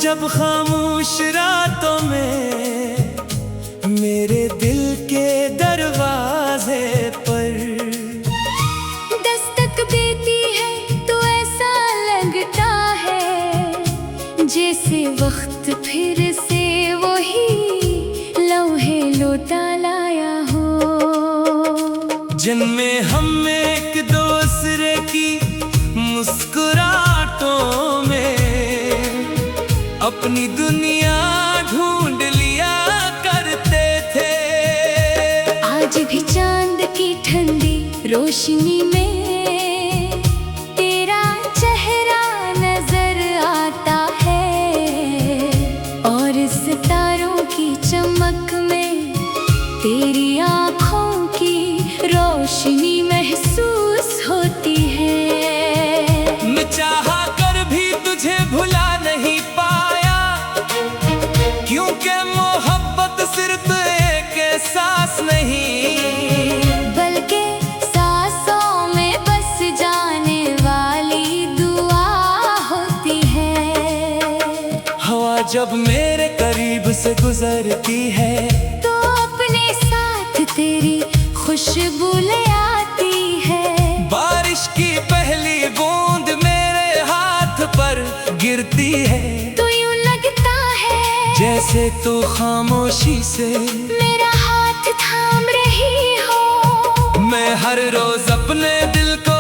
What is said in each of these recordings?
जब खामोश रातों में मेरे दिल के दरवाजे पर दस्तक देती है तो ऐसा लगता है जैसे वक्त फिर से वही लम्हे लौटा लाया हो, जिनमें हम एक दूसरे की मुस्कुराहटों में अपनी दुनिया ढूंढ लिया करते थे। आज भी चांद की ठंडी रोशनी में तेरा चेहरा नजर आता है, और सितारों की चमक में तेरी आँखों की रोशनी महसूस होती है। मैं चाहा कर भी तुझे भुला नहीं पाया, क्योंकि मोहब्बत सिर्फ एक एहसास नहीं बल्कि सांसों में बस जाने वाली दुआ होती है। हवा जब मेरे करीब से गुजरती है तो अपने साथ तेरी खुशबू ले आती है। बारिश की पहली बूंद मेरे हाथ पर गिरती है, तो यूं लगता है जैसे तू खामोशी से मेरा हाथ थाम रही हो। मैं हर रोज अपने दिल को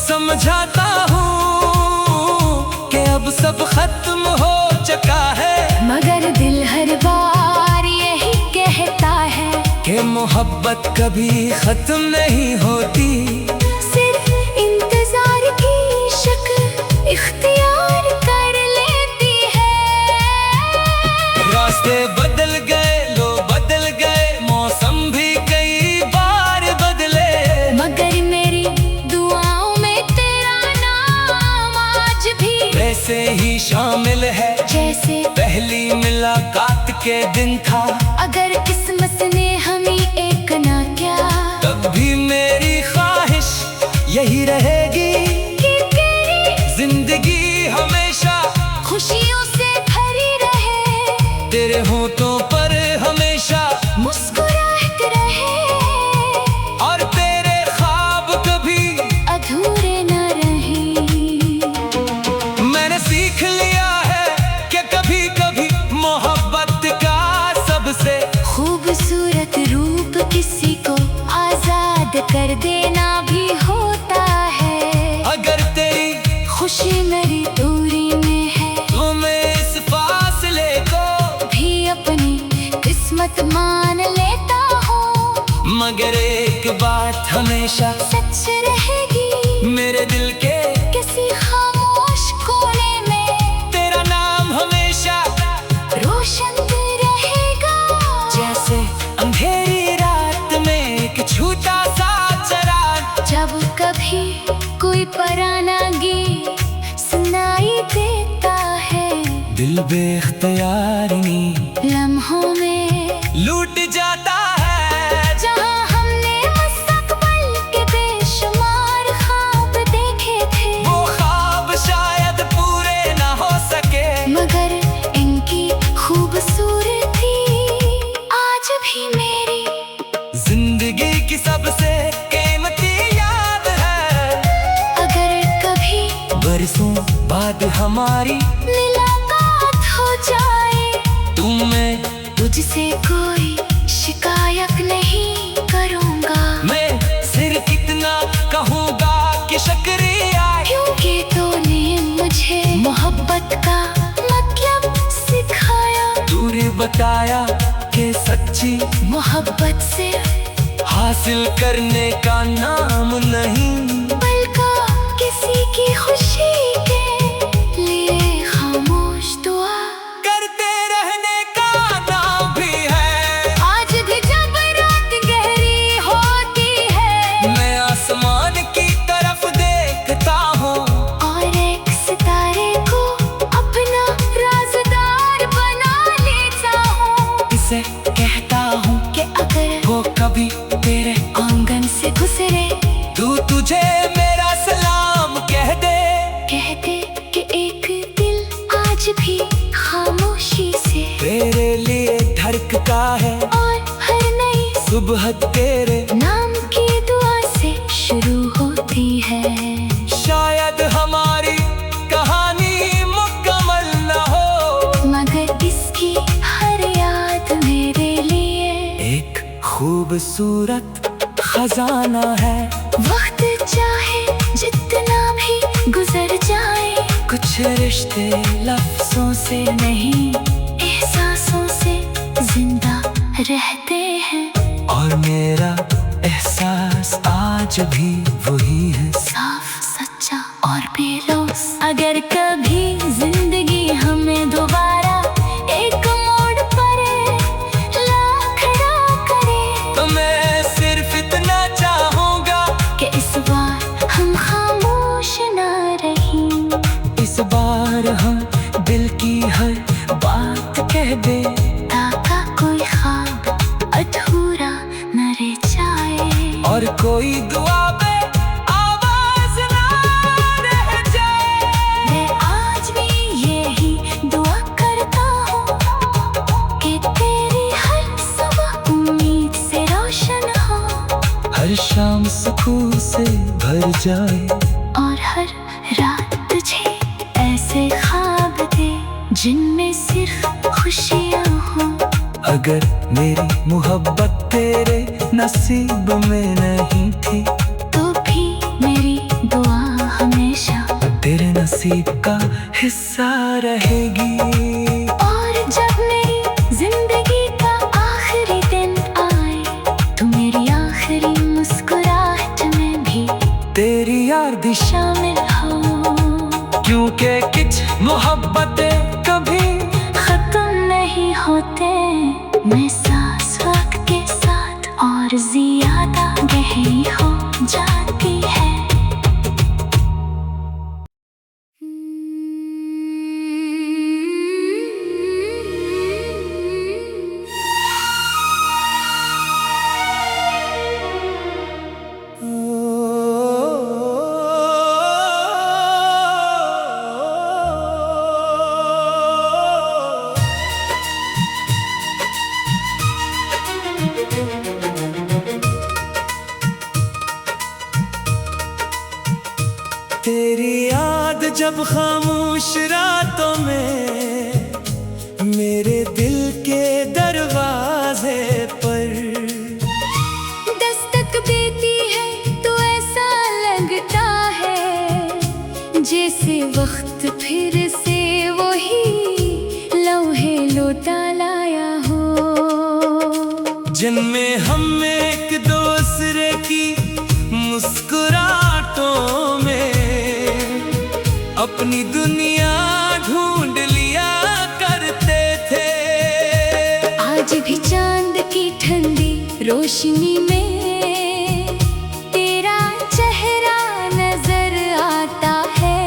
समझाता हूँ कि अब सब खत्म हो चुका है, मगर दिल हर बार यही कहता है कि मोहब्बत कभी खत्म नहीं होती। सिर्फ इंतजार की शक्ल इख्तियार कर लेती है। रास्ते बदल गए, लोग बदल गए, मौसम भी कई बार बदले, मगर मेरी दुआओं में तेरा नाम आज भी वैसे ही शामिल है जैसे पहली मुलाकात के दिन था। अगर किस्मत ने हमें एक ना किया तब भी मेरी ख्वाहिश यही रहेगी कि तेरी जिंदगी हमेशा खुशियों से भरी रहे, तेरे होठों पर हमेशा मुस्कुराहट रहे, और तेरे ख्वाब कभी अधूरे न रहे। मैंने सीख लिया है कि कभी कभी मोहब्बत का सबसे खूबसूरत रूप किसी को आजाद कर देना भी होता है। अगर तेरी खुशी मेरी दूरी में है तो मैं इस फासले को भी अपनी किस्मत मान लेता हूँ, मगर एक बात हमेशा सच रहेगी मेरे दिल के किसी खामोश कोने में तेरा नाम हमेशा रोशन रहेगा। जैसे अंधेरी रात में एक छोटा सा चराग, जब कभी कोई पराना गीत सुनाई देता है, दिल बेख्तियार लम्हों में लूट जाता है। जहाँ हमने मुस्तकबिल के बेशुमार ख्वाब देखे थे, वो ख्वाब शायद पूरे ना हो सके, मगर इनकी खूबसूरती आज भी मेरी जिंदगी की सबसे कीमती याद है। अगर कभी बरसों बाद हमारी मुलाकात हो जाए तू मैं तुझसे कोई शिकायत नहीं करूँगा, मैं सिर्फ इतना कहूँगा कि शुक्रिया, क्योंकि तूने मुझे मोहब्बत का मतलब सिखाया। तूने बताया कि सच्ची मोहब्बत से हासिल करने का नाम नहीं, बल्कि किसी की खुशी के लिए खामोश दुआ करते रहने का नाम भी है। आज भी जब रात गहरी होती है, मैं आसमान की तरफ देखता हूँ और एक सितारे को अपना राज़दार बना लेता हूँ, इसे कहता हूँ कि अगर वो कभी तेरे आंगन से गुजरे तू तुझे चुका है, और हर नई सुबह तेरे नाम की दुआ से शुरू होती है। शायद हमारी कहानी मुकम्मल न हो, मगर इसकी हर याद मेरे लिए एक खूबसूरत खजाना है। वक्त चाहे जितना भी गुजर जाए, कुछ रिश्ते लफ्जों से नहीं, एहसासों से जिंदा रहते हैं। और मेरा एहसास आज भी वही है, साफ, सच्चा और बेलौस। अगर कभी जिंदगी हमें दोबारा एक मोड़ पर ला खड़ा करे, तो मैं सिर्फ इतना चाहूंगा कि इस बार हम खामोश ना रहें। इस बार हम दिल की हर बात कह दे, ताका कोई ख्वाब अधूरा न रह जाए, और कोई दुआ में आवाज ना रह जाए। मैं आज भी यही दुआ करता हूँ कि तेरी हर सुबह उम्मीद से रोशन हो, हर शाम सुकून से भर जाए, और हर रात तुझे ऐसे ख्वाब दे जिनमें सिर्फ खुशियाँ हों। अगर मेरी मोहब्बत तेरे नसीब में नहीं थी, तो भी मेरी दुआ हमेशा तेरे नसीब का हिस्सा रहेगी। और जब मेरी जिंदगी का आखिरी दिन आए, तो मेरी आखिरी मुस्कुराहट में भी तेरी याद शामिल हो, क्योंकि कुछ मोहब्बतें कभी खत्म नहीं होते। मैं सांस वक्त के साथ और ज्यादा गहरी हो जाती है। तेरी याद जब खामोश रातों में मेरे दिल के दरवाजे पर दस्तक देती है तो ऐसा लगता है जैसे वक्त फिर से वही लम्हे लौटा लाया हो, जिनमें हम एक दूसरे की मुस्कुराहटों में अपनी दुनिया ढूंढ लिया करते थे। आज भी चांद की ठंडी रोशनी में तेरा चेहरा नजर आता है,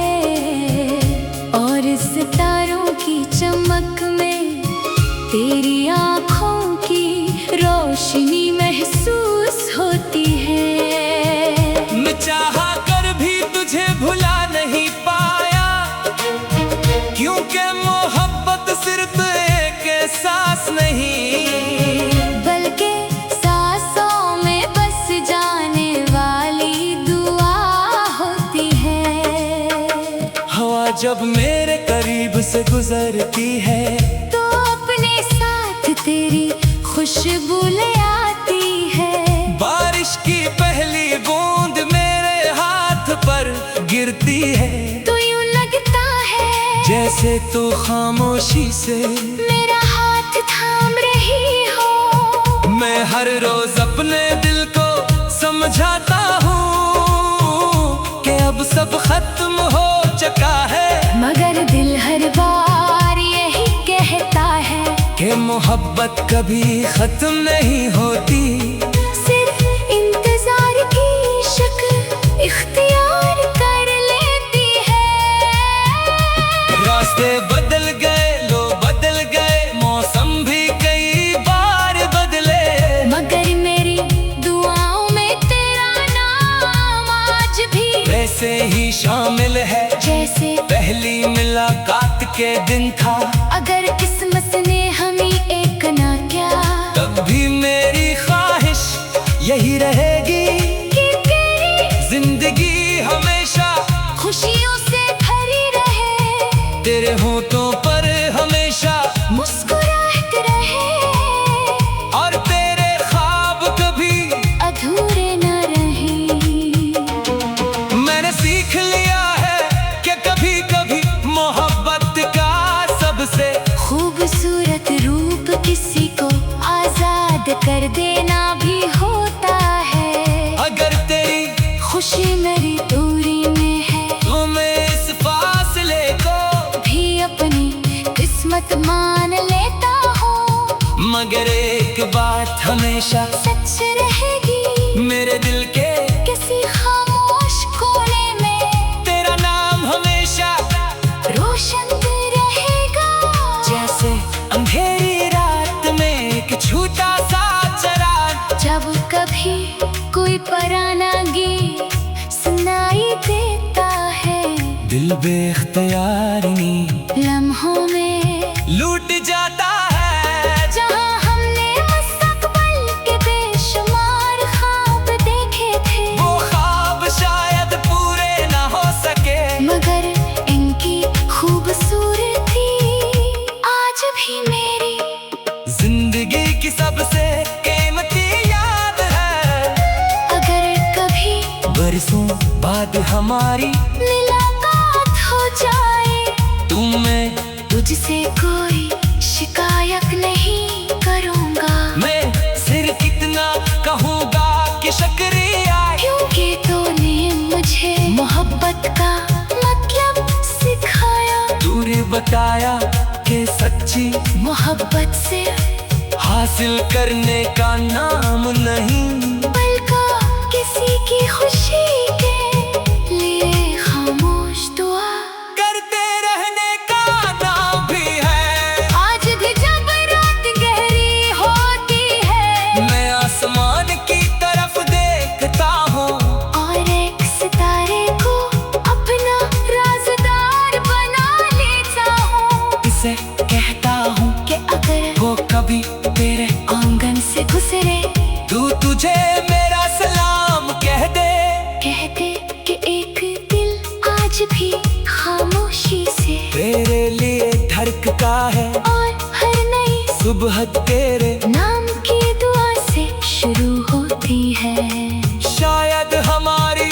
और सितारों की चमक में तेरी आँखों की रोशनी महसूस होती है। मैं चाहा कर भी तुझे भुला नहीं पाया, क्योंकि मोहब्बत सिर्फ एक एहसास नहीं, बल्कि सांसों में बस जाने वाली दुआ होती है। हवा जब मेरे करीब से गुजरती है, तो अपने साथ तेरी खुशबू ले आती है। बारिश की पहली बूंद मेरे हाथ पर गिरती है, तो यूं लगता है जैसे तू खामोशी से मेरा हाथ थाम रही हो। मैं हर रोज अपने दिल को समझाता हूँ कि अब सब खत्म हो चुका है, मगर दिल हर बार यही कहता है कि मोहब्बत कभी खत्म नहीं होती। सिर्फ इंतजार की शक्ल इख्तियार कर लेती है। रास्ते बदल गए, लोग बदल गए, मौसम भी कई बार बदले, मगर मेरी दुआओं में तेरा नाम आज भी वैसे ही शामिल है जैसे पहली मुलाकात के दिन था। अगर किस्मत ने हमें एक ना क्या कर देना भी होता है। अगर तेरी खुशी मेरी दूरी में है तो मैं इस फासले को भी अपनी किस्मत मान लेता हूँ। मगर एक बात हमेशा सच रहेगी मेरे दिल के किसी खामोश कोने में, तेरा नाम हमेशा रोशन रहेगा। जैसे अंधेरी रात में एक छोटा सा चराग, जब कभी कोई पराना गीत सुनाई देता है, दिल बेख्तियार लम्हों में लूट जाता है। जहाँ हमने मुस्तकबिल के बेशुमार ख्वाब देखे थे, वो ख्वाब शायद पूरे ना हो सके, मगर इनकी खूबसूरती आज भी मेरी जिंदगी की सबसे कीमती याद है। अगर कभी बरसों बाद हमारी मुलाकात हो जाए, तुम्हें तुझसे कोई शिकायत नहीं करूँगा। मैं सिर्फ इतना कहूँगा कि शुक्रिया, क्योंकि तूने मुझे मोहब्बत का मतलब सिखाया। तूने बताया कि सच्ची मोहब्बत से हासिल करने का नाम नहीं, बल्कि किसी की खुशी के लिए खामोश दुआ करते रहने का नाम भी है। आज भी जब रात गहरी होती है, मैं आसमान की तरफ देखता हूँ और एक सितारे को अपना राज़दार बना लेता हूँ। इसे कहता हूँ कि अगर वो कभी तेरे आंगन से गुजरे, तुझे मेरा सलाम कह दे। कहते कि एक दिल आज भी खामोशी से तेरे लिए धड़कता है और हर नई सुबह तेरे नाम की दुआ से शुरू होती है। शायद हमारी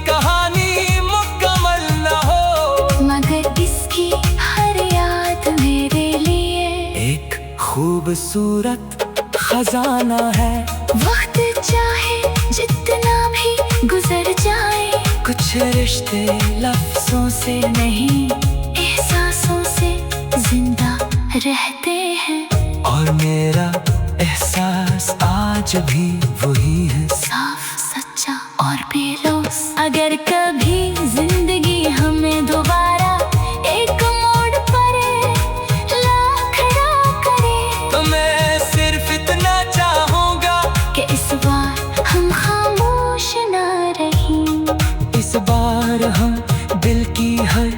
कहानी मुकम्मल न हो, मगर इसकी हर याद मेरे लिए एक खूबसूरत खजाना है। वक्त चाहे जितना भी गुजर जाए, कुछ रिश्ते लफ्जों से नहीं एहसासों से जिंदा रहते हैं। और मेरा एहसास आज भी वही है, साफ सच्चा और बेलौस। अगर कभी जिंदगी हमें दोबारा एक मोड़ पर ला खड़ा करे, तो मैं सिर्फ इतना चाहूँगा कि इस बार हम खामोश ना रहें, इस बार हम दिल की हर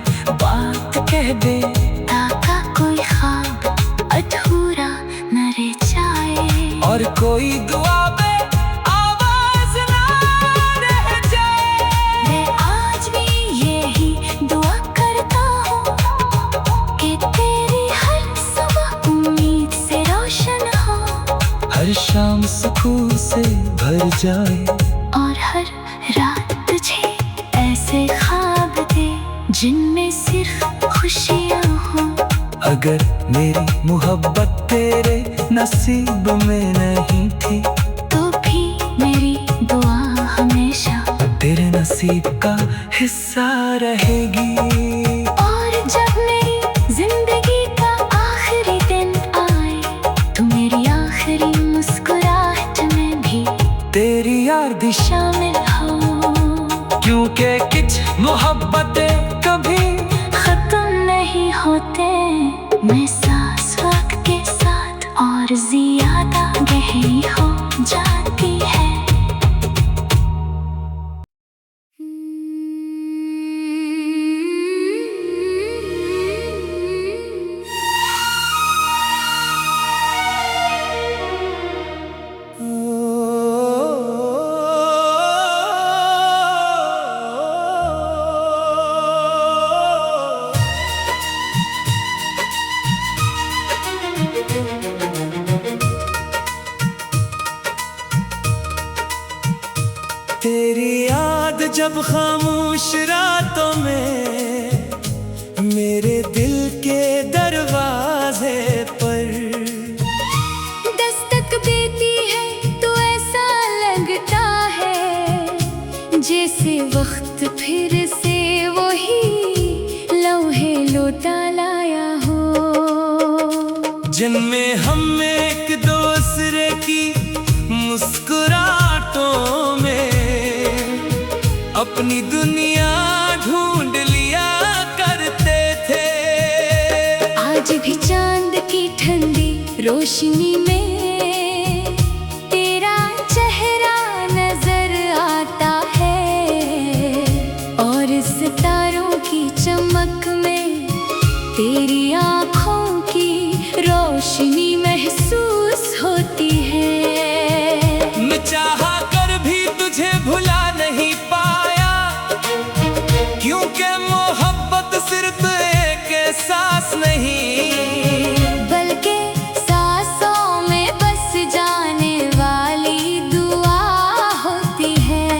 बात कह दे, ताका कोई ख्वाब अधूरा न रह जाए, और कोई दुआ में आवाज ना रह जाए। मैं आज भी यही दुआ करता हूँ कि तेरी हर सुबह उम्मीद से रोशन हो, हर शाम सुकून से भर जाए, और हर रात तुझे ऐसे ख्वाब दे जिनमें सिर्फ खुशियाँ हों। अगर मेरी मोहब्बत तेरे नसीब में नहीं थी, तो भी मेरी दुआ हमेशा तेरे नसीब का हिस्सा रहेगी। और जब मेरी जिंदगी का आखिरी दिन आए, तो मेरी आखिरी मुस्कुराहट में भी तेरी याद शामिल हो, क्योंकि कुछ मोहब्बतें कभी खत्म नहीं होते। मैं सांस वक्त के साथ और ज्यादा गहरी हो जाती है। तेरी याद जब खामोश रातों में मेरे दिल के दरवाजे पर दस्तक देती है जिनमें हम एक दूसरे की मुस्कुराहटों में अपनी दुनिया ढूंढ लिया करते थे। आज भी चांद की ठंडी रोशनी में तेरा चेहरा नजर आता है, और सितारों की चमक में तेरी आँखों की रोशनी महसूस होती है। मैं चाहा कर भी तुझे भुला नहीं पाया, क्योंकि मोहब्बत सिर्फ एक एहसास नहीं, बल्कि सांसों में बस जाने वाली दुआ होती है।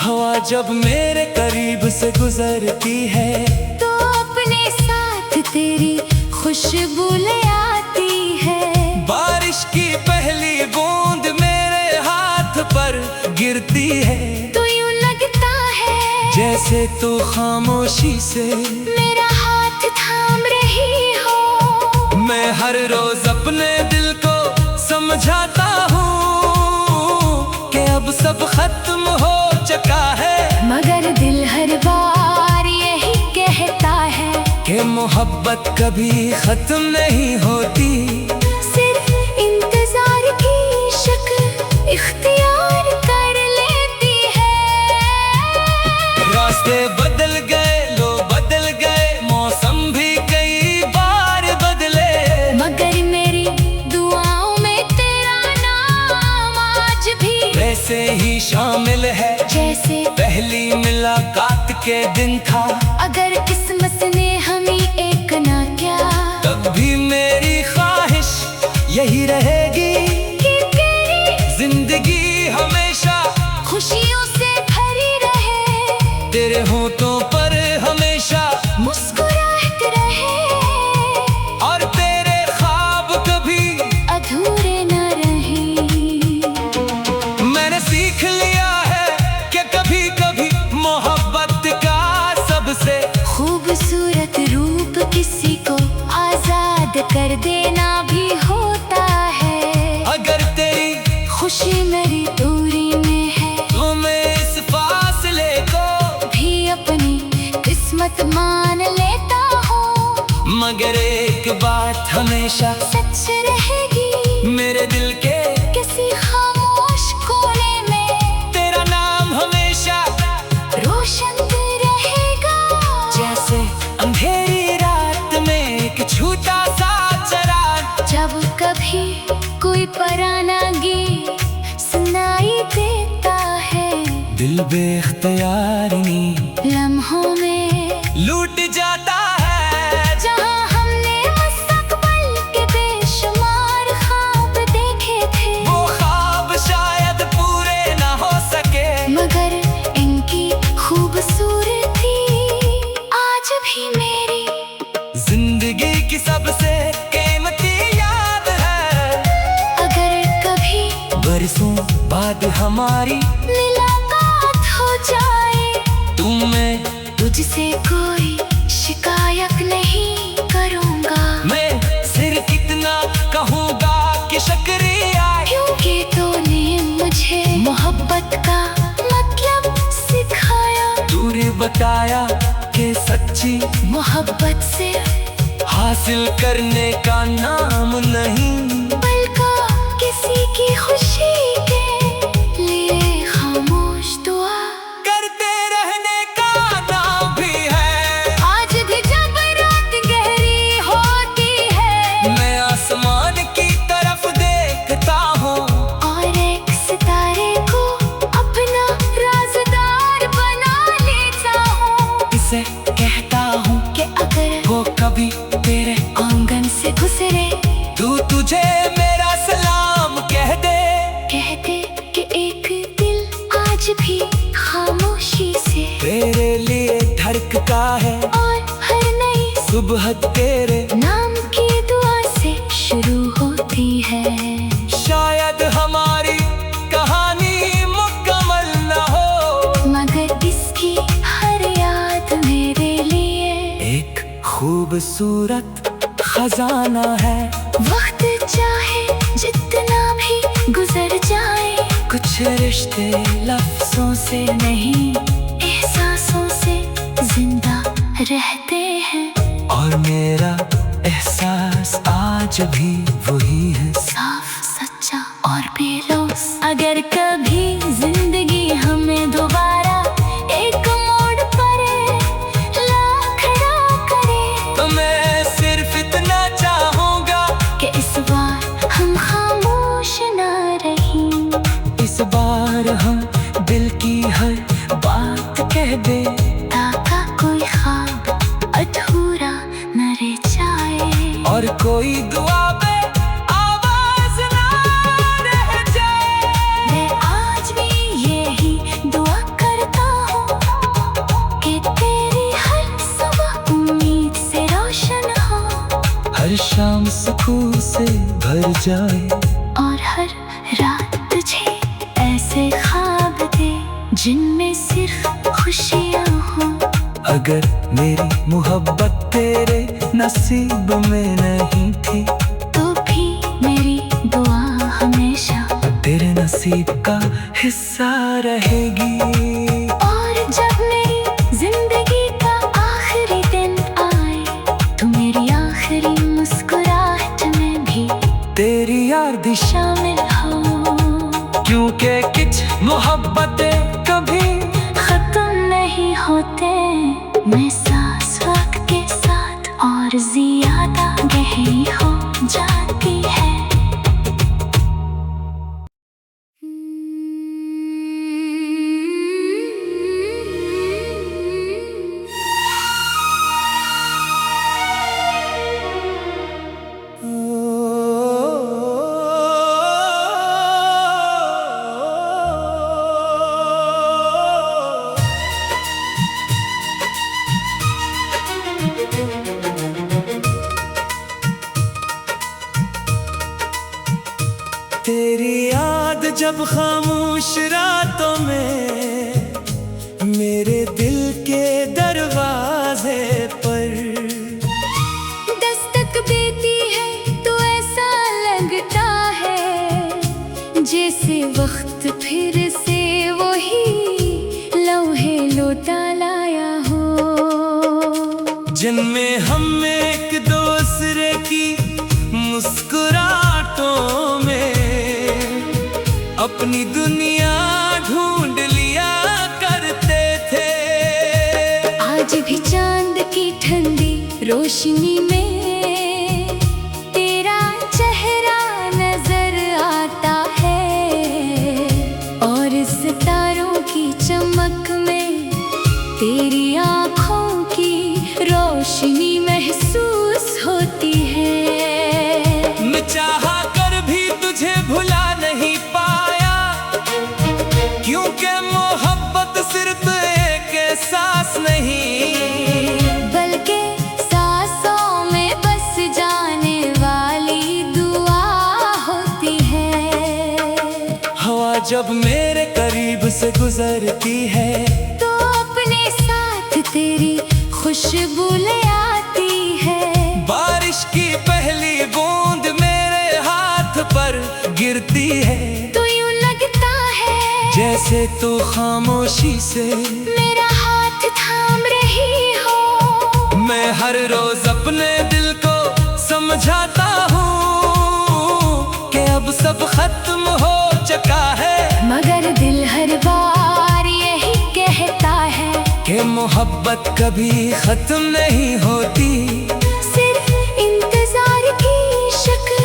हवा जब मेरे करीब से गुजरती है तो अपने साथ तेरी खुशबू ले आती है। बारिश की पहली बूंद मेरे हाथ पर गिरती है, तो यूं लगता है जैसे तू खामोशी से मेरा हाथ थाम रही हो। मैं हर रोज अपने दिल को समझाता हूँ कि अब सब खत्म हो चुका है, मगर दिल हर बार यही कहता है कि मोहब्बत कभी खत्म नहीं होती। सिर्फ इंतजार की शक्ल इख्तियार कर लेती है। रास्ते बदल गए, लोग बदल गए, मौसम भी कई बार बदले, मगर मेरी दुआओं में तेरा नाम आज भी वैसे ही शामिल है जैसे पहली मुलाकात के दिन था। अगर किस्मत ने हमें एक ना किया, तब भी मेरी ख्वाहिश यही रहेगी कि तेरी जिंदगी हमेशा खुशियों से भरी रहे, तेरे होठों पर हमेशा मुस्कुराहट रहे, और तेरे ख्वाब कभी अधूरे न रहे। मैंने सीख लिया है कि कभी कभी मोहब्बत का सबसे खूबसूरत रूप किसी को आजाद कर देना भी होता है। अगर तेरी खुशी मेरी दूरी में है तो मैं इस फासले को भी अपनी किस्मत मान लेता हूँ, मगर एक बात हमेशा सच रहेगी मेरे दिल के किसी खामोश कोने में तेरा नाम हमेशा रोशन रहेगा। जैसे अंधेरी रात में एक छोटा सा चराग, जब कभी कोई पराना गीत सुनाई देता है, दिल बेख्तियार लम्हों में लूट जाता है। जहाँ हमने मुस्तकबिल के बेशुमार ख्वाब देखे थे, वो ख्वाब शायद पूरे ना हो सके, मगर इनकी खूबसूरती आज भी मेरी जिंदगी की सबसे कीमती याद है। अगर कभी बरसों बाद हमारी मुलाकात हो जाए, मैं तुझसे कोई शिकायत नहीं करूँगा, मैं सिर्फ इतना कहूँगा कि शुक्रिया, क्योंकि तूने मुझे मोहब्बत का मतलब सिखाया। तूने बताया कि सच्ची मोहब्बत से हासिल करने का नाम नहीं, बल्कि किसी की खुशी के लिए खामोश दुआ करते रहने का नाम भी है। आज भी जब रात गहरी होती है, मैं आसमान की तरफ देखता हूँ और एक सितारे को अपना राज़दार बना लेता हूँ, इसे कहता हूँ कि अगर वो कभी तेरे आंगन से गुजरे, तुझे मेरा सलाम कह दे। कहते कि एक दिल आज भी खामोशी से तेरे लिए धड़कता है, और हर नई सुबह तेरे नाम की दुआ से शुरू होती है। शायद हमारी कहानी मुकम्मल न हो, मगर इसकी हर याद मेरे लिए एक खूबसूरत खजाना है। वक्त चाहे जितना भी गुजर जाए, कुछ रिश्ते लफ्जों से नहीं एहसासों से जिंदा रहते हैं। और मेरा एहसास आज भी वही है, साफ सच्चा और बेलौस। अगर कभी जिंदगी हमें दोबारा एक मोड़ पर ला खड़ा करे, तो मैं सिर्फ इतना चाहूंगा कि इस बार हम खामोश न रहें। इस बार हम दिल की हर बात कह दे, ताका कोई ख्वाब अधूरा न रह जाए, और कोई दुआ में आवाज ना रह जाए। मैं आज भी यही दुआ करता हूँ कि तेरी हर सुबह उम्मीद से रोशन हो, हर शाम सुकून से भर जाए, और हर रात तुझे ऐसे ख्वाब दे जिनमें सिर्फ खुशियाँ हों। अगर मेरी मोहब्बत तेरे नसीब में नहीं थी, तो भी मेरी दुआ हमेशा तेरे नसीब का हिस्सा रहेगी। और जब मेरी जिंदगी का आखिरी दिन आए, तो मेरी आखिरी मुस्कुराहट में भी तेरी याद शामिल हो, क्योंकि कुछ मोहब्बतें कभी खत्म नहीं होते। मैं सांस वक्त के साथ और ज्यादा गहरी हो जाती है। तेरी याद जब खामोश रातों में मेरे दिल के दरवाजे पर दस्तक देती है, तो ऐसा लगता है जैसे वक्त फिर से वही लम्हे लौटा लाया हो, जिनमें हम एक दूसरे की मुस्कुराहटों में अपनी दुनिया ढूंढ लिया करते थे। आज भी चांद की ठंडी रोशनी में तेरा चेहरा नजर आता है, और सितारों की चमक में तेरी आँखों की रोशनी महसूस होती है। मैं चाहा कर भी तुझे भुला नहीं पाया, क्योंकि मोहब्बत सिर्फ एक एहसास नहीं, बल्कि सांसों में बस जाने वाली दुआ होती है। हवा जब मेरे करीब से गुजरती है, तो अपने साथ तेरी खुशबू ले आती है। बारिश की पहली बूंद मेरे हाथ पर गिरती है, तो यूं लगता है जैसे तू खामोशी से मेरा हाथ थाम रही हो। मैं हर रोज अपने दिल को समझाता हूँ कि अब सब खत्म हो चुका है, मगर दिल हर बार यही कहता है कि मोहब्बत कभी खत्म नहीं होती। सिर्फ इंतजार की शक्ल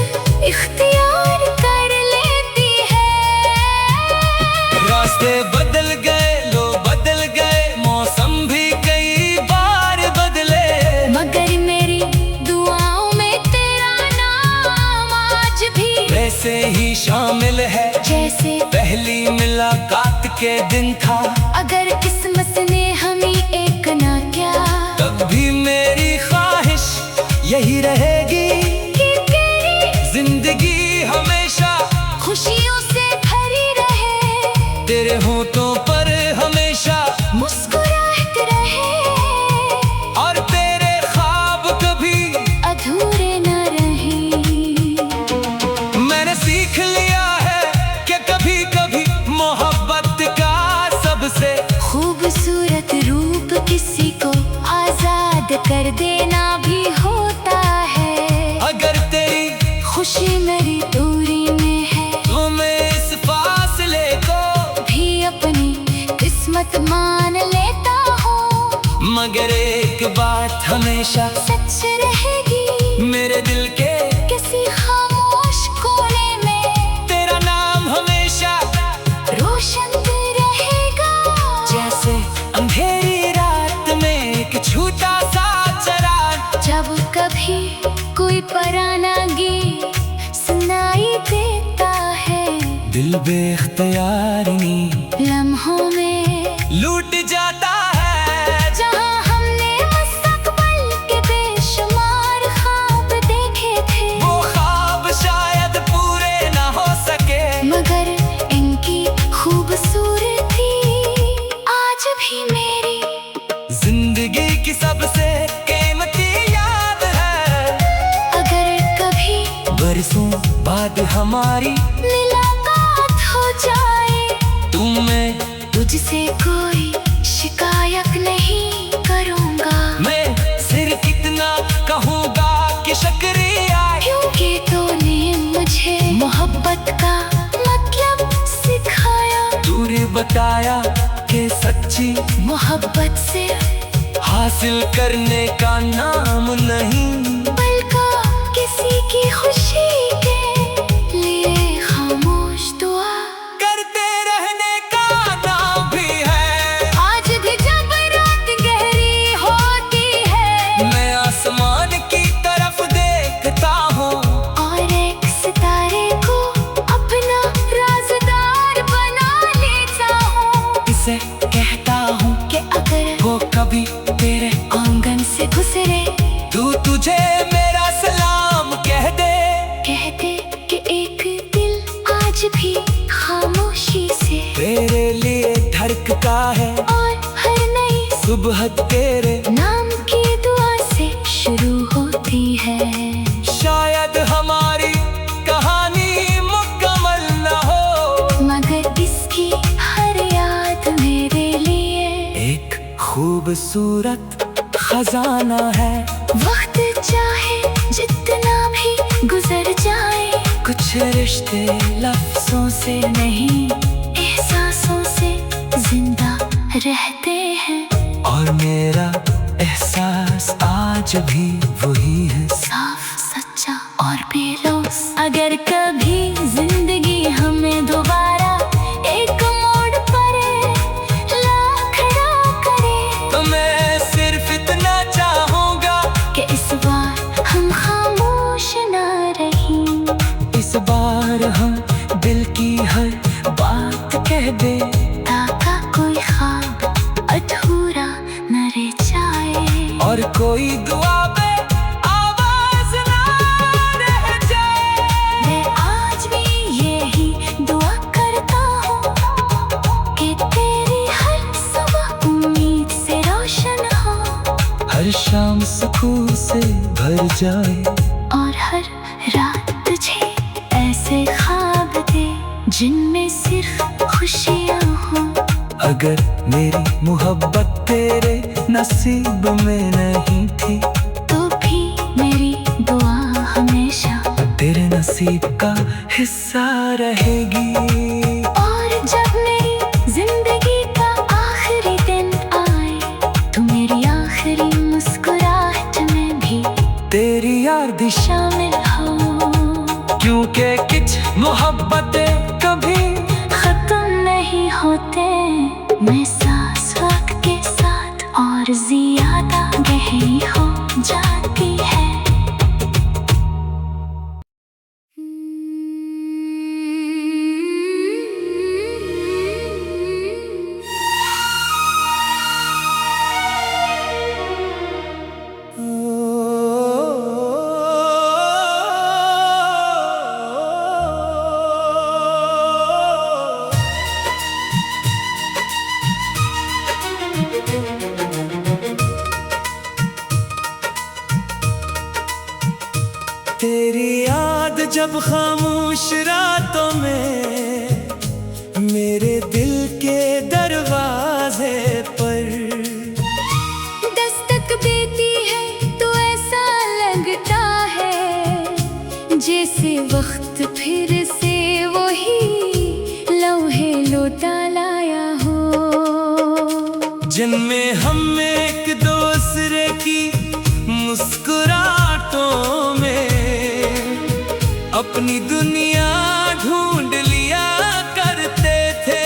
इख्तियार कर लेती है। रास्ते बदल गए, लोग बदल गए, मौसम भी कई बार बदले, मगर मेरी दुआओं में तेरा नाम आज भी वैसे ही शामिल है जैसे पहली मुलाकात के दिन था। अगर किस्मत ने हमें एक ना क्या, तब भी मेरी ख्वाहिश यही रहेगी कि तेरी जिंदगी हमेशा खुशियों से भरी रहे, तेरे होठों पर हमेशा मुस्कुराहट रहे, और तेरे ख्वाब कभी अधूरे कर देना भी होता है। अगर तेरी खुशी मेरी दूरी में है तो मैं इस फासले को भी अपनी किस्मत मान लेता हूँ। मगर एक बात हमेशा सच रहेगी मेरे दिल के किसी खामोश कोने में, तेरा नाम हमेशा रोशन रहेगा। जैसे अंधेरी रात में एक छोटा सा चराग, जब कभी कोई पराना गीत सुनाई देता है, दिल बेख्तियार लम्हों में लूट जाता है। जहाँ हमने मुस्तकबिल के बेशुमार ख्वाब देखे थे, वो ख्वाब शायद पूरे ना हो सके, मगर इनकी खूबसूरती आज भी मेरी जिंदगी की सबसे कीमती याद है। अगर कभी बरसों बाद हमारी मुलाकात हो जाए, तुम्हें तुझसे कोई शिकायत नहीं करूँगा। मैं सिर्फ इतना कहूँगा कि शुक्रिया, क्योंकि तूने मुझे मोहब्बत का मतलब सिखाया। तूने बताया कि सच्ची मोहब्बत से हासिल करने का नाम नहीं, बल्कि किसी की खुशी के लिए खामोश दुआ करते रहने का नाम भी है। आज भी जब रात गहरी होती है, मैं आसमान की तरफ देखता हूँ और एक सितारे को अपना राज़दार बना लेता हूँ। इसे कहता हूँ कि अगर वो कभी तेरे आंगन से गुजरे, तुझे मेरा सलाम कह दे। कहते कि एक दिल आज भी खामोशी से तेरे लिए धड़कता है और हर नई सुबह तेरे नाम की दुआ से शुरू होती है। शायद हमारी कहानी मुकम्मल न हो, मगर इसकी हर याद मेरे लिए एक खूबसूरत खजाना है। वक्त चाहे जितना भी गुजर जाए, कुछ रिश्ते लफ्जों से नहीं एहसासों से जिंदा रहते हैं। और मेरा एहसास आज भी वही है, साफ सच्चा और बेलौस। अगर कभी जिंदगी हमें दोबारा एक मोड़ पर ला खड़ा करे, तो मैं सिर्फ इतना चाहूँगा कि इस बार हम खामोश ना रहें। इस बार हम दिल की हर बात कह दे, ताका कोई ख्वाब अधूरा न रह जाए, और कोई दुआ में आवाज ना रह जाए। मैं आज भी यही दुआ करता हूँ कि तेरी हर सुबह उम्मीद से रोशन हो, हर शाम सुकून से भर जाए, और हर रात तुझे ऐसे ख्वाब दे जिनमें सिर्फ खुशियाँ हों। अगर मेरी मोहब्बत तेरे नसीब में नहीं थी, तो भी मेरी दुआ हमेशा तेरे नसीब का हिस्सा रहेगी। और जब मेरी जिंदगी का आखिरी दिन आए, तो मेरी आखिरी मुस्कुराहट में भी तेरी याद शामिल हो, क्योंकि कुछ मोहब्बतें कभी खत्म नहीं होते। मैं सांस वक्त के साथ और ज्यादा गहरी हो जाती है। तेरी याद जब खामोश रातों में मेरे दिल के दरवाजे पर दस्तक देती है जैसे वक्त फिर से वही लम्हे लौटा लाया हो, जिनमें हम एक दूसरे की मुस्कुराहटों में अपनी दुनिया ढूंढ लिया करते थे।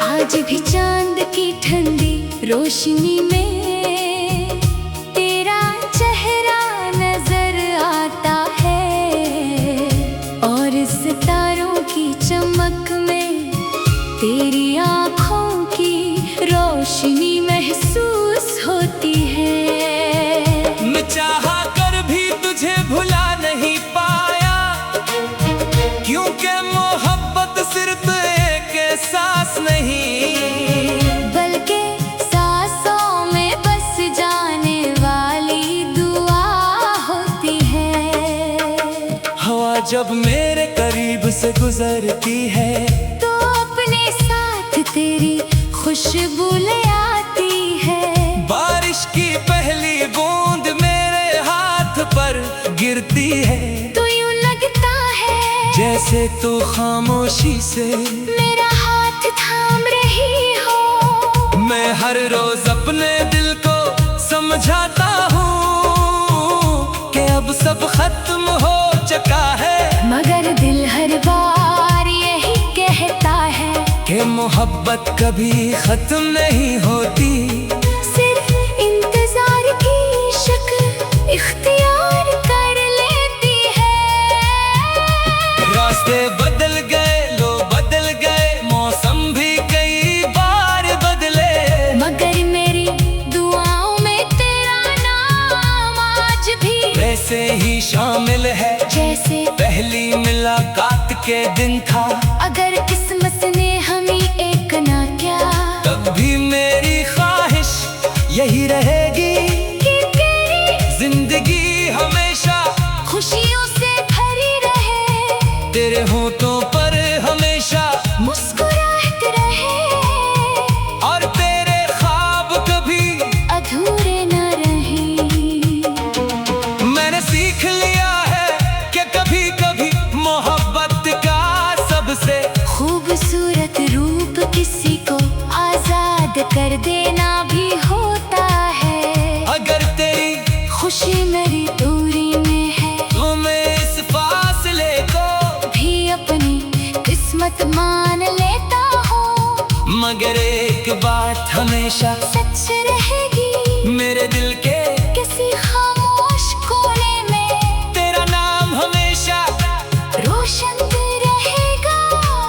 आज भी चांद की ठंडी रोशनी में तेरा चेहरा नजर आता है, और सितारों की चमक में तेरी आँखों की रोशनी महसूस होती है। मैं चाहा कर भी तुझे भुला नहीं पाया, क्योंकि मोहब्बत सिर्फ एक एहसास नहीं, बल्कि सांसों में बस जाने वाली दुआ होती है। हवा जब मेरे करीब से गुजरती है तो अपने साथ तेरी खुशबू ले आती है। बारिश की पहली बूंद मेरे हाथ पर गिरती है, तो यूं लगता है जैसे तू खामोशी से मेरा हाथ थाम रही हो। मैं हर रोज अपने दिल को समझाता हूँ कि अब सब खत्म हो चुका है, मगर दिल हर बार यही कहता है कि मोहब्बत कभी खत्म नहीं होती। सिर्फ इंतजार की शक्ल इख्तियार कर लेती है। रास्ते बदल गए, लोग बदल गए, मौसम भी कई बार बदले, मगर मेरी दुआओं में तेरा नाम आज भी वैसे ही शामिल है जैसे पहली मुलाकात के दिन था। अगर किस्मत ने हमें एक ना किया, तब भी मेरी ख्वाहिश यही रहेगी कि तेरी जिंदगी हमेशा खुशियों से भरी रहे, तेरे होठों पर हमेशा मुस्कुराहट रहे, और तेरे ख्वाब कभी अधूरे न रहे। मैंने सीख लिया है कि कभी कभी मोहब्बत का सबसे खूबसूरत रूप किसी को आजाद कर देना भी होता है। अगर तेरी खुशी मेरी दूरी में है तो मैं इस फासले को भी अपनी किस्मत मान लेता हूँ, मगर एक बात हमेशा सच रहेगी मेरे दिल के किसी खामोश कोने में तेरा नाम हमेशा रोशन रहेगा।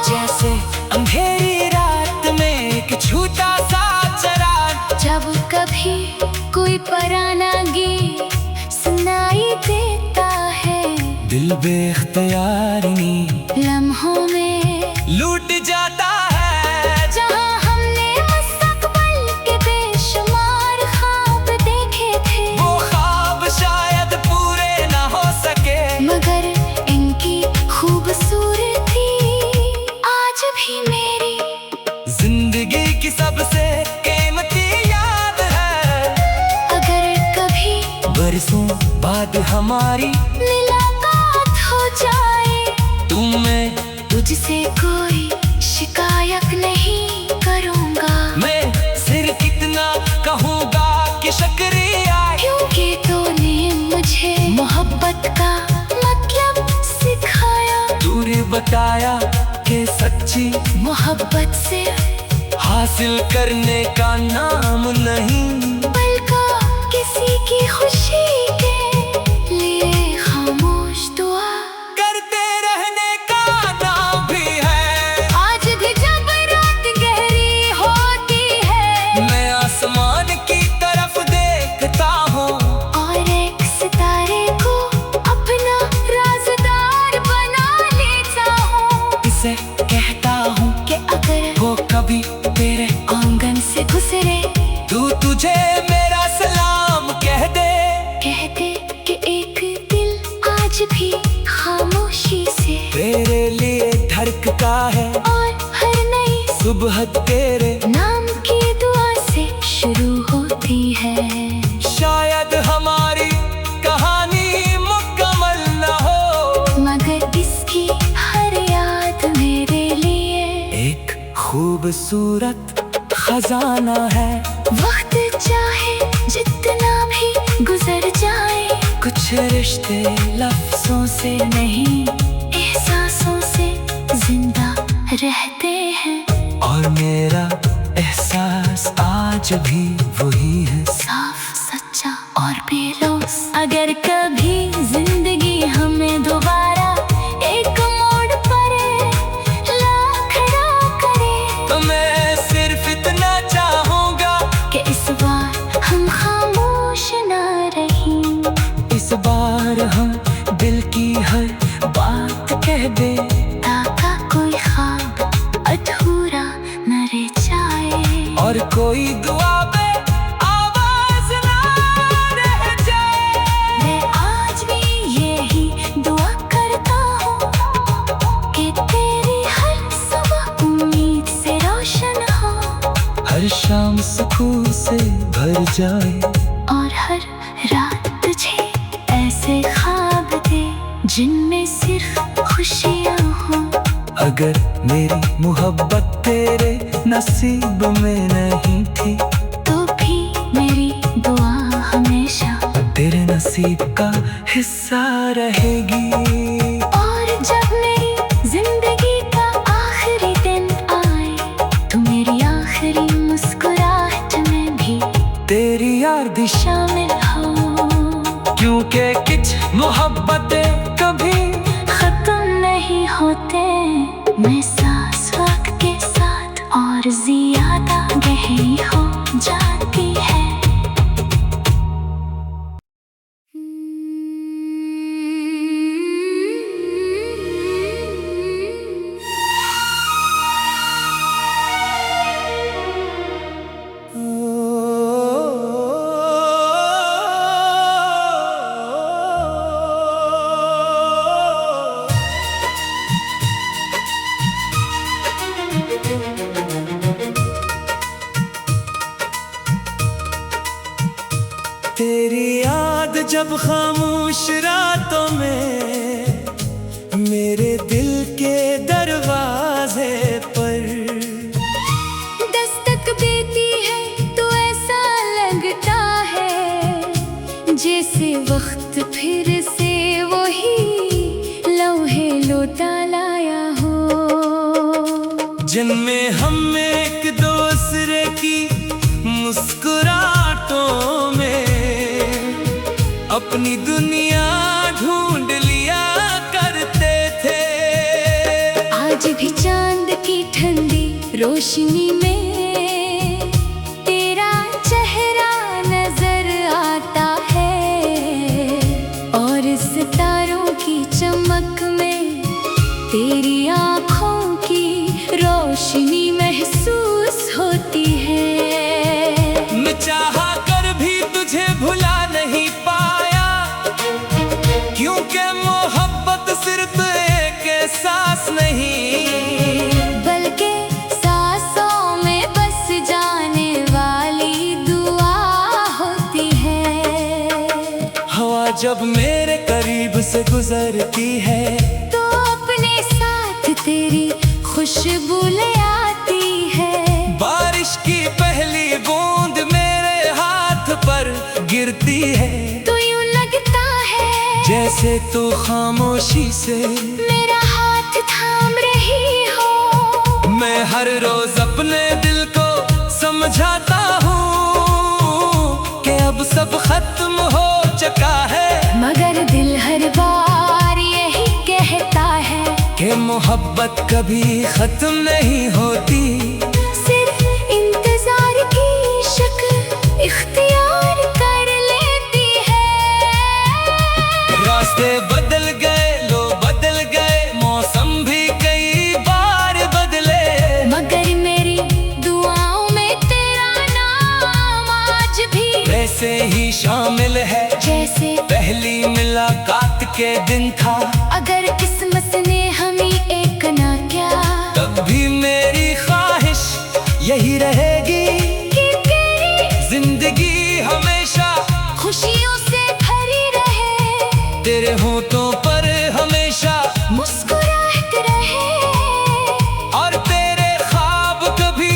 जैसे अंधेरी रात में एक छोटा सा चराग, जब कभी कोई पराना गीत सुनाई देता है, दिल बेख्तियार लम्हों में लूट जाता है। जहाँ हमने मुस्तकबिल के बेशुमार ख्वाब देखे थे, वो ख्वाब शायद पूरे ना हो सके, मगर इनकी खूबसूरती आज भी मेरी जिंदगी की सबसे कीमती याद है। अगर कभी बरसों बाद हमारी मुलाकात हो जाए, तुम्हें तुझसे कोई शिकायत नहीं करूँगा, मैं सिर्फ इतना कहूँगा कि शुक्रिया, क्योंकि तूने मुझे मोहब्बत का मतलब सिखाया। तूने बताया कि सच्ची मोहब्बत से हासिल करने का नाम नहीं, बल्कि किसी की खुशी के लिए खामोश दुआ करते रहने का नाम भी है। आज भी जब रात गहरी होती है, मैं आसमान की तरफ देखता हूँ और एक सितारे को अपना राज़दार बना लेता हूँ, इसे कहता हूँ कि अगर वो कभी तेरे आंगन से गुजरे, तुझे मेरा सलाम कह दे। कहते कि एक दिल आज भी खामोशी से तेरे लिए धड़कता है, और हर नई सुबह तेरे नाम की दुआ से शुरू होती है। शायद हमारी कहानी मुकम्मल न हो, खूबसूरत खजाना है। वक्त चाहे जितना भी गुजर जाए, कुछ रिश्ते लफ्जों से नहीं एहसासों से जिंदा रहते हैं। और मेरा एहसास आज भी वही है, साफ सच्चा और बेलौस। अगर कभी जिंदगी हमें दोबारा एक मोड़ पर ला खड़ा करे, तो मैं सिर्फ इतना चाहूंगा कि इस बार हम खामोश न रहें। इस बार हम दिल की हर बात कह दे, ताका कोई ख्वाब अधूरा न रह जाए, और कोई दुआ में आवाज ना रह जाए। मैं आज भी यही दुआ करता हूँ कि तेरी हर सुबह उम्मीद से रोशन हो, हर शाम सुकून से भर जाए, और हर रात तुझे ऐसे ख्वाब दे जिनमें सिर्फ खुशियाँ हों। अगर मेरी मोहब्बत तेरे नसीब में नहीं थी, तो भी मेरी दुआ हमेशा तेरे नसीब का हिस्सा रहेगी। और जब मेरी जिंदगी का आखिरी दिन आए, तो मेरी आखिरी मुस्कुराहट में भी तेरी याद शामिल हो, क्योंकि कुछ मोहब्बतें कभी खत्म नहीं होते। मैं सांस वक्त के साथ और ज्यादा गहरी हो जाती है। तेरी याद जब खामोश रातों में मेरे दिल के दरवाजे पर दस्तक देती है, तो ऐसा लगता है जैसे वक्त फिर से वही लम्हे लौटा लाया हो, जिनमें हम एक दूसरे की मुस्कुराहटों में अपनी दुनिया ढूंढ लिया करते थे। आज भी चांद की ठंडी रोशनी में तेरा चेहरा नजर आता है, और सितारों की चमक में तेरी आँखों की रोशनी महसूस होती है। मैं चाहा कर भी तुझे भुला नहीं पाया, क्योंकि मोहब्बत सिर्फ एक एहसास नहीं, बल्कि सांसों में बस जाने वाली दुआ होती है। हवा जब मेरे करीब से गुजरती है, तो अपने साथ तेरी खुशबू ले आती है। बारिश की पहली बूंद मेरे हाथ पर गिरती है, तो यूं लगता है जैसे तू खामोशी से मेरा हाथ थाम रही हो। मैं हर रोज अपने दिल को समझाता हूँ कि अब सब खत्म हो चुका है, मगर दिल हर बार यही कहता है कि मोहब्बत कभी खत्म नहीं होती। सिर्फ इंतजार की शक्ल इख्तियार कर लेती है। रास्ते बदल गए, लोग बदल गए, मौसम भी कई बार बदले, मगर मेरी दुआओं में तेरा नाम आज भी वैसे ही शामिल है जैसे पहली मुलाकात के दिन था। अगर किस्मत ने हमें एक ना क्या, तब भी मेरी ख्वाहिश यही रहेगी कि तेरी जिंदगी हमेशा खुशियों से भरी रहे, तेरे होठों पर हमेशा मुस्कुराहट रहे, और तेरे ख्वाब कभी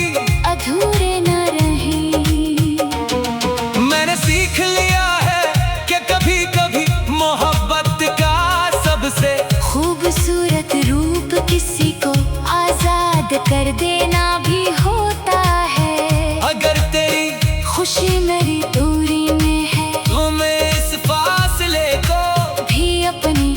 देना भी होता है। अगर तेरी खुशी मेरी दूरी में है तो मैं इस फासले को भी अपनी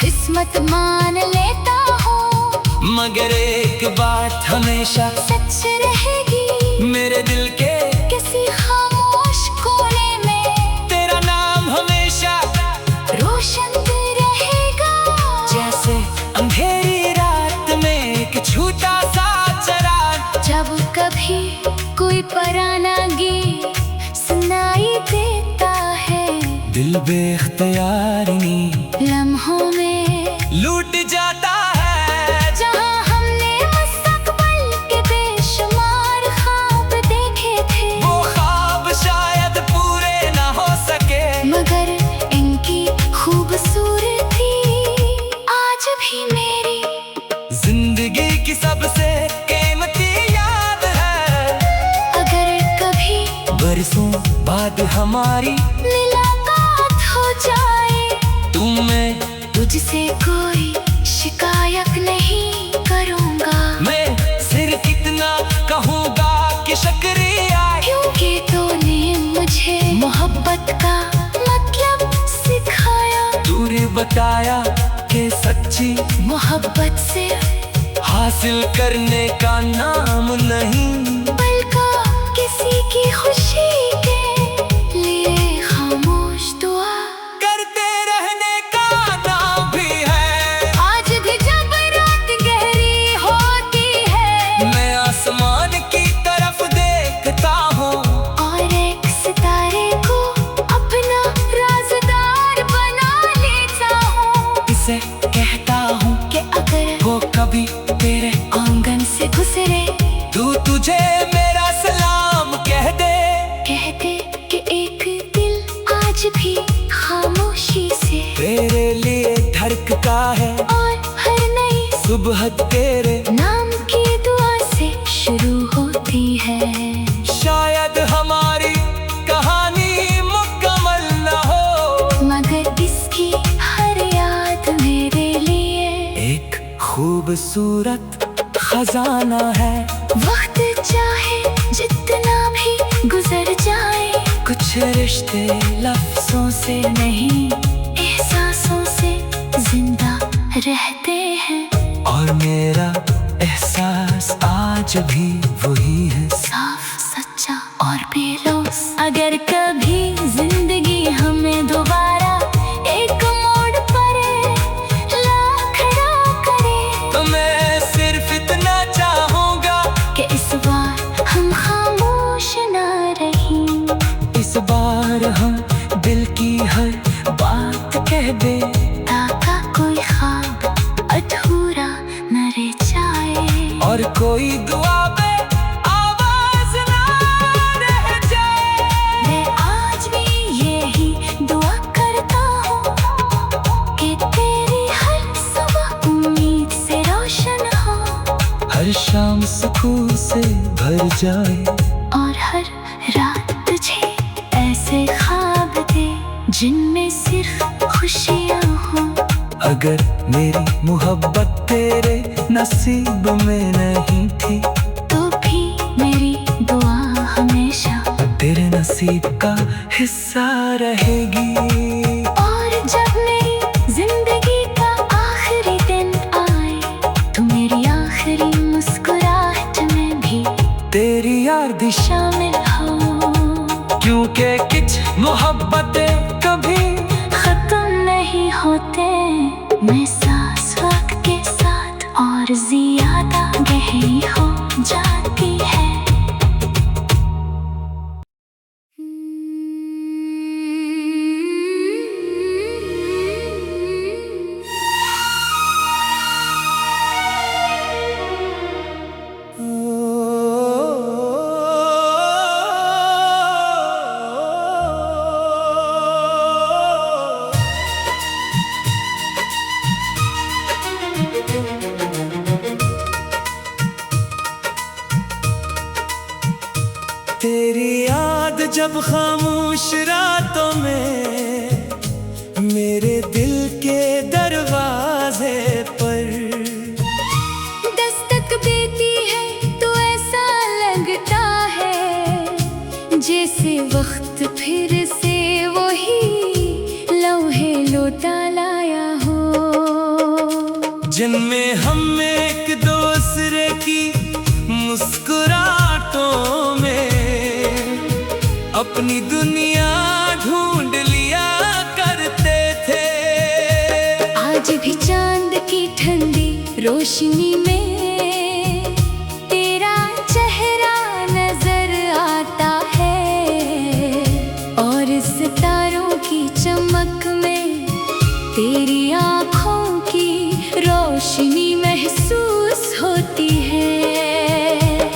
किस्मत मान लेता हूँ। मगर एक बात हमेशा सच रहेगी मेरे दिल के किसी खामोश कोने में, तेरा नाम हमेशा रोशन रहेगा। जैसे अंधेरी रात में एक छोटा सा चराग, जब कभी कोई पराना गीत सुनाई देता है, दिल बेख्तियार लम्हों में लूट जाता है। जहाँ हमने मुस्तकबिल के बेशुमार ख्वाब देखे थे, वो ख्वाब शायद पूरे ना हो सके, मगर इनकी खूबसूरती आज भी मेरी जिंदगी की सबसे कीमती याद है। अगर कभी बरसों बाद हमारी मुलाकात हो जाए, तुम्हें तुझसे कोई शिकायत नहीं करूँगा। मैं सिर्फ इतना कहूँगा कि शुक्रिया, क्योंकि तूने मुझे मोहब्बत का मतलब सिखाया। तूने बताया कि सच्ची मोहब्बत से हासिल करने का नाम नहीं, बल्कि किसी की खुशी के लिए खामोश दुआ करते रहने का नाम भी है। आज भी जब रात गहरी होती है, मैं आसमान की तरफ देखता हूँ और एक सितारे को अपना राज़दार बना लेता हूँ। इसे कहता हूँ कि अगर वो कभी तेरे आंगन से गुजरे, तुझे मेरा सलाम कह दे। कहते कि एक दिल आज भी खामोशी से तेरे लिए धड़कता है और हर नई सुबह तेरे नाम की दुआ से शुरू होती है। शायद हमारी कहानी मुकम्मल न हो, मगर इसकी हर याद मेरे लिए एक खूबसूरत खजाना है। वक्त चाहे जितना भी गुजर जाए, कुछ रिश्ते लफ्जों से नहीं एहसासों से जिंदा रहते हैं। और मेरा एहसास आज भी वही है, साफ सच्चा और बेलौस। अगर कभी जिंदगी हमें दोबारा एक मोड़ पर ला खड़ा करे, तो मैं सिर्फ इतना चाहूँगा कि इस बार हम खामोश ना रहें, इस बार हम दिल की हर बात कह दे, ताका कोई ख्वाब अधूरा न रह जाए, और कोई दुआ में आवाज ना रह जाए। मैं आज भी यही दुआ करता हूँ कि तेरी हर सुबह उम्मीद से रोशन हो, हर शाम सुकून से भर जाए, और हर रात तुझे ऐसे ख्वाब दे जिनमें सिर्फ खुशियाँ हों। अगर मेरी मोहब्बत तेरे नसीब में नहीं थी, तो भी मेरी दुआ हमेशा तेरे नसीब का हिस्सा रहेगी। और जब मेरी जिंदगी का आखिरी दिन आए, तो मेरी आखिरी मुस्कुराहट में भी तेरी याद शामिल हो, क्योंकि कुछ मोहब्बतें कभी खत्म नहीं होते। मैं सांस वक्त के साथ और ज्यादा गहरी हो जाती है। तेरी याद जब खामोश रातों में मेरे दिल के दरवाजे पर दस्तक देती है जिनमें हम एक दूसरे की मुस्कुराहटों में अपनी दुनिया ढूंढ लिया करते थे। आज भी चांद की ठंडी रोशनी में तेरा चेहरा नजर आता है, और सितारों की चमक में तेरी आँखों की रोशनी महसूस होती है।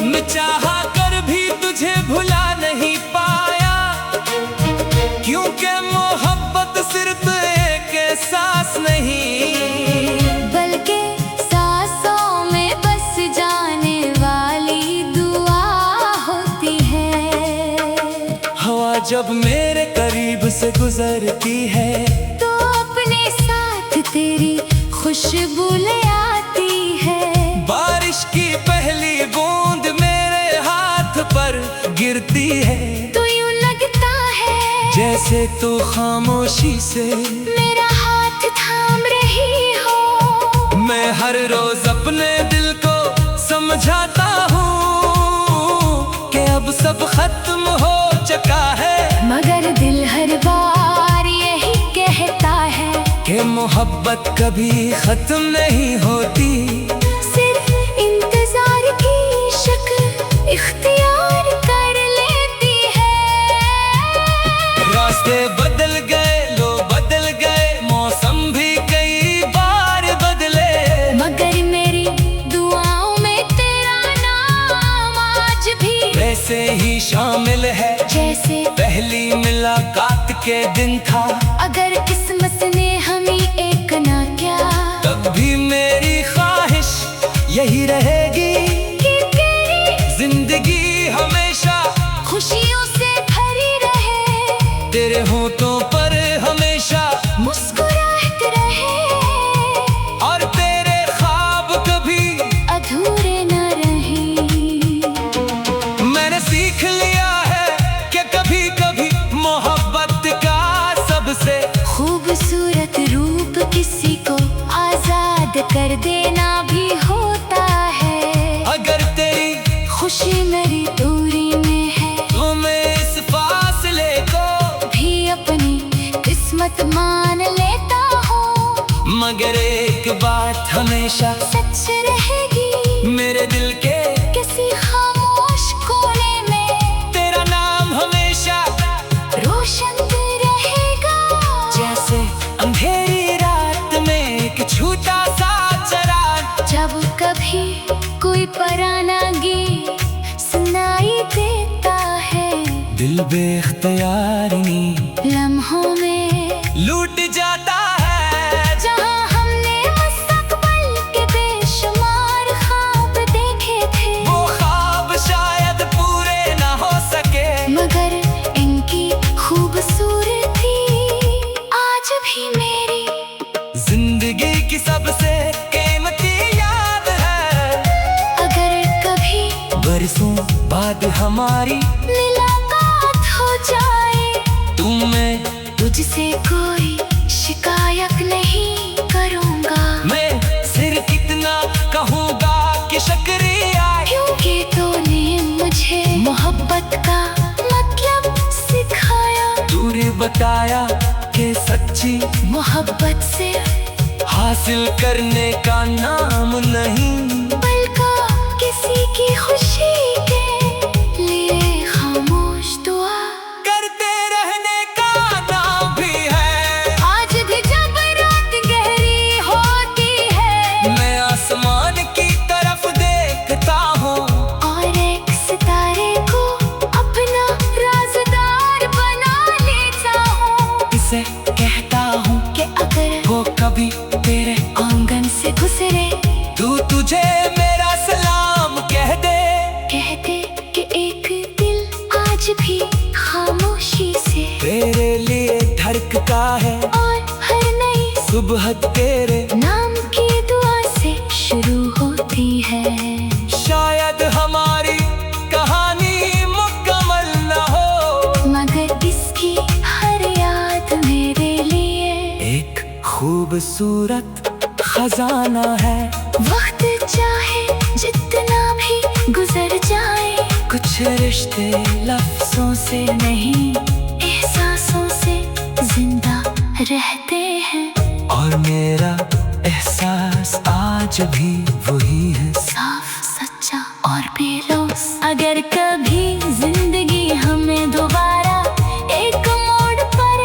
मैं चाहा कर भी तुझे भुला नहीं पाया, क्योंकि मोहब्बत सिर्फ एक एहसास नहीं, बल्कि सांसों में बस जाने वाली दुआ होती है। हवा जब मेरे करीब से गुजरती है तो अपने साथ तेरी खुशबू ले आती है। बारिश की पहली बूंद मेरे हाथ पर गिरती है, तो यूं लगता है जैसे तू खामोशी से मेरा हाथ थाम रही हो। मैं हर रोज अपने दिल को समझाता हूँ कि अब सब खत्म हो चुका है, मगर दिल हर बार यही कहता है कि मोहब्बत कभी खत्म नहीं होती। सिर्फ इंतजार की शक्ल इख्तियार कर लेती है। रास्ते बदल गए, लोग बदल गए, मौसम भी कई बार बदले, मगर मेरी दुआओं में तेरा नाम आज भी वैसे ही शामिल है जैसे पहली मुलाकात के दिन था। अगर किस्मत ने हमें एक ना किया, तब भी मेरी ख्वाहिश यही रहेगी कि तेरी जिंदगी हमेशा खुशियों से भरी रहे, तेरे होठों पर हमेशा मुस्कुराहट रहे, और तेरे ख्वाब कभी अधूरे न रहे। मैंने सीख लिया है कि कभी कभी मोहब्बत का सबसे खूबसूरत रूप किसी को आजाद कर देना भी होता है। अगर तेरी खुशी मेरी दूरी में है, तो मैं इस फासले को भी अपनी किस्मत मान लेता हूँ, मगर एक बात हमेशा सच रहेगी मेरे दिल के किसी खामोश कोने में तेरा नाम हमेशा रोशन रहेगा। जैसे अंधेरी रात में एक छोटा सा चराग, जब कभी कोई पराना गीत सुनाई देता है, दिल बेख्तियार लम्हों में लूट जाता है। जहाँ हमने मुस्तकबिल के बेशुमार ख्वाब देखे थे, वो ख्वाब शायद पूरे ना हो सके, मगर इनकी खूबसूरती आज भी मेरी जिंदगी की सबसे कीमती याद है। अगर कभी बरसों बाद हमारी मुलाकात हो जाए, तुम्हें तुझसे कोई शिकायत नहीं करूँगा, मैं सिर्फ इतना कहूँगा कि शुक्रिया, क्योंकि तूने मुझे मोहब्बत का मतलब सिखाया। तूने बताया कि सच्ची मोहब्बत से हासिल करने का नाम नहीं, बल्कि किसी की खुशी के लिए खामोश दुआ करते रहने का नाम भी है। आज भी जब रात गहरी होती है, मैं आसमान की तरफ देखता हूँ, और एक सितारे को अपना राज़दार बना लेता हूँ, इसे कहता हूँ कि अगर वो कभी तेरे आंगन से गुजरे, तुझे मेरा सलाम कह दे। कहते कि एक दिल आज भी खामोशी से तेरे लिए धड़कता है, और हर नई सुबह तेरे नाम की दुआ से शुरू होती है। शायद हमारी कहानी मुकम्मल न हो, मगर इसकी हर याद मेरे लिए एक खूबसूरत खजाना है। वक्त चाहे जितना भी गुजर जाए, कुछ रिश्ते लफ्जों से नहीं एहसासों से जिंदा रहते हैं। और मेरा एहसास आज भी वही है, साफ सच्चा और बेलौस। अगर कभी जिंदगी हमें दोबारा एक मोड़ पर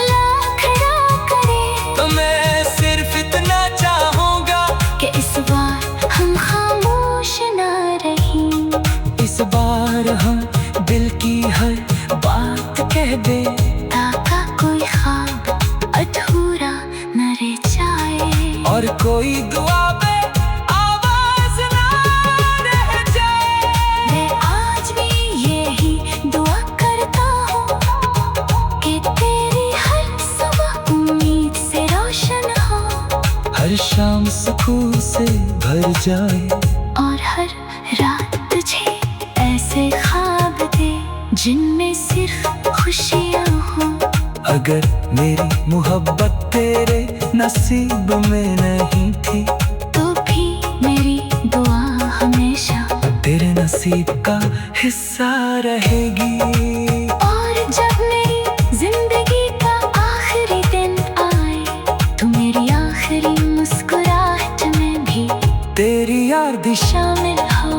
ला खड़ा करे, तो मैं सिर्फ इतना चाहूंगा कि इस बार हम खामोश न रहें। इस बार हम दिल की हर बात कह दे, ताका कोई ख्वाब अधूरा न रह जाए, और कोई दुआ में आवाज ना रह जाए। मैं आज भी यही दुआ करता हूँ कि तेरी हर सुबह उम्मीद से रोशन हो, हर शाम सुकून से भर जाए, और हर रात तुझे ऐसे ख्वाब दे जिनमें सिर्फ खुशियाँ हों। अगर मेरी मोहब्बत तेरे नसीब में नहीं थी, तो भी मेरी दुआ हमेशा तेरे नसीब का हिस्सा रहेगी। और जब मेरी जिंदगी का आखिरी दिन आए, तो मेरी आखिरी मुस्कुराहट में भी तेरी याद शामिल हो,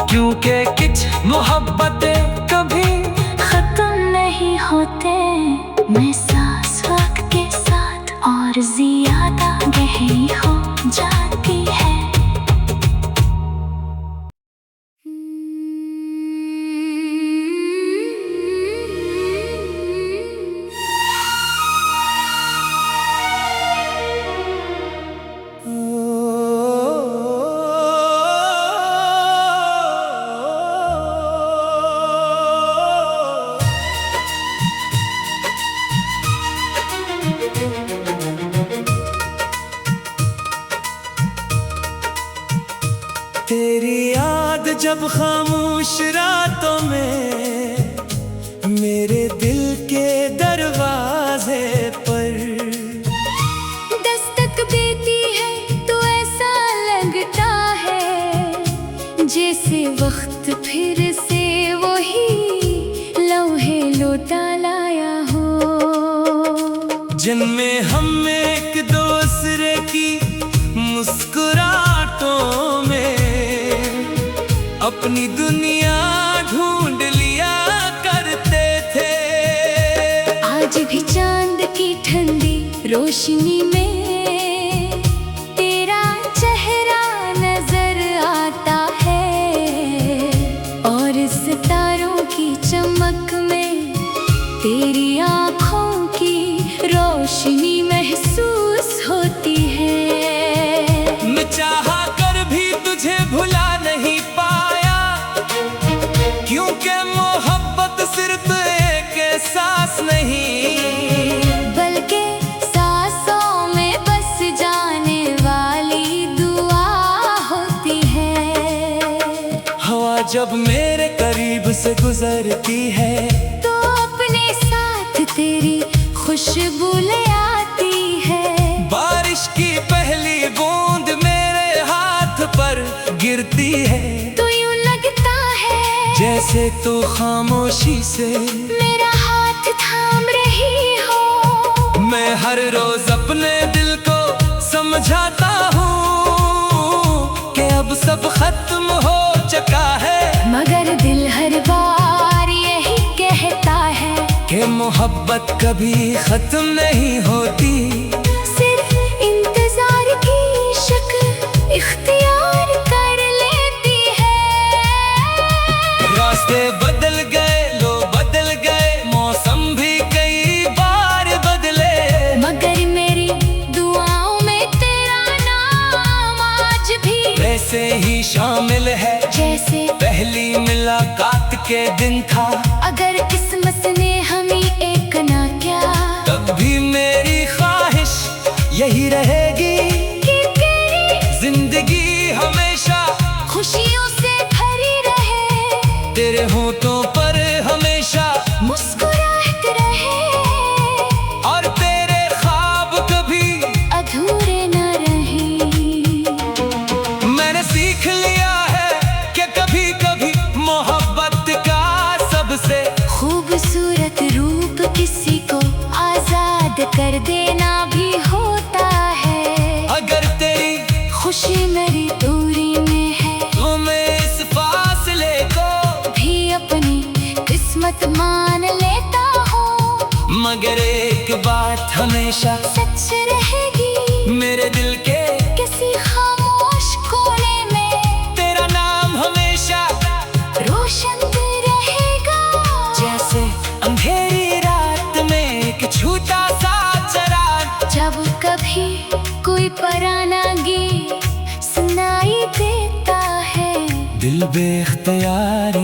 क्योंकि कुछ मोहब्बतें कभी खत्म नहीं होते। मैं सांस वक्त के साथ और ज्यादा गहरी हो जाती है। तेरी याद जब खामोश रातों में मेरे दिल के दरवाजे पर दस्तक देती है, तो ऐसा लगता है जैसे वक्त फिर से वही लम्हे लौटा लाया हो, जिनमें हम एक दूसरे की मुस्कुराहटों में अपनी दुनिया ढूंढ लिया करते थे। आज भी चांद की ठंडी रोशनी में तेरा चेहरा नजर आता है, और सितारों की चमक में तेरी आँखों की रोशनी महसूस होती है। मैं चाहा कर भी तुझे भुला नहीं पाया, क्योंकि मोहब्बत सिर्फ एक एहसास नहीं, बल्कि सांसों में बस जाने वाली दुआ होती है। हवा जब मेरे करीब से गुजरती है, तो अपने साथ तेरी खुशबू ले आती है। बारिश की पहली बूंद मेरे हाथ पर गिरती है, तो यूं लगता है जैसे तू खामोशी से मेरा हाथ थाम रही हो। मैं हर रोज अपने दिल को समझाता हूँ कि अब सब खत्म हो चुका है, मगर दिल हर बार यही कहता है कि मोहब्बत कभी खत्म नहीं होती। सिर्फ इंतजार की शक्ल इख्तियार कर लेती है। रास्ते बदल गए, लोग बदल गए, मौसम भी कई बार बदले, मगर मेरी दुआओं में तेरा नाम आज भी वैसे ही शामिल है जैसे पहली मुलाकात के दिन था। अगर किस्मत ने हमें एक ना क्या, तब भी मेरी ख्वाहिश यही रहेगी कि तेरी जिंदगी हमेशा खुशियों से भरी रहे, तेरे होठों पर हमेशा मुस्कुराहट रहे, और तेरे ख्वाब कभी अधूरे देना भी होता है। अगर तेरी खुशी मेरी दूरी में है तो मैं इस फासले को भी अपनी किस्मत मान लेता हूँ। मगर एक बात हमेशा सच रहेगी मेरे दिल के किसी खामोश कोने में, तेरा नाम हमेशा रोशन रहेगा। जैसे अंधेरी रात में एक छूटा सा चराग। जब कभी कोई पराना गीत सुनाई देता है, दिल बेख्तियार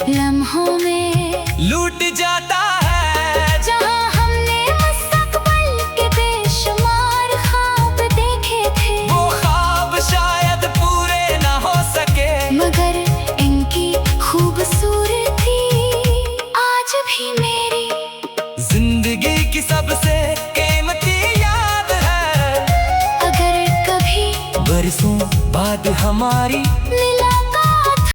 लम्हों में लूट जाता है। जहाँ हमने मुस्तकबिल के बेशुमार ख्वाब देखे थे, वो ख्वाब शायद पूरे ना हो सके, मगर इनकी खूबसूरती आज भी मेरी जिंदगी की सबसे कीमती याद है। अगर कभी बरसों बाद हमारी मिला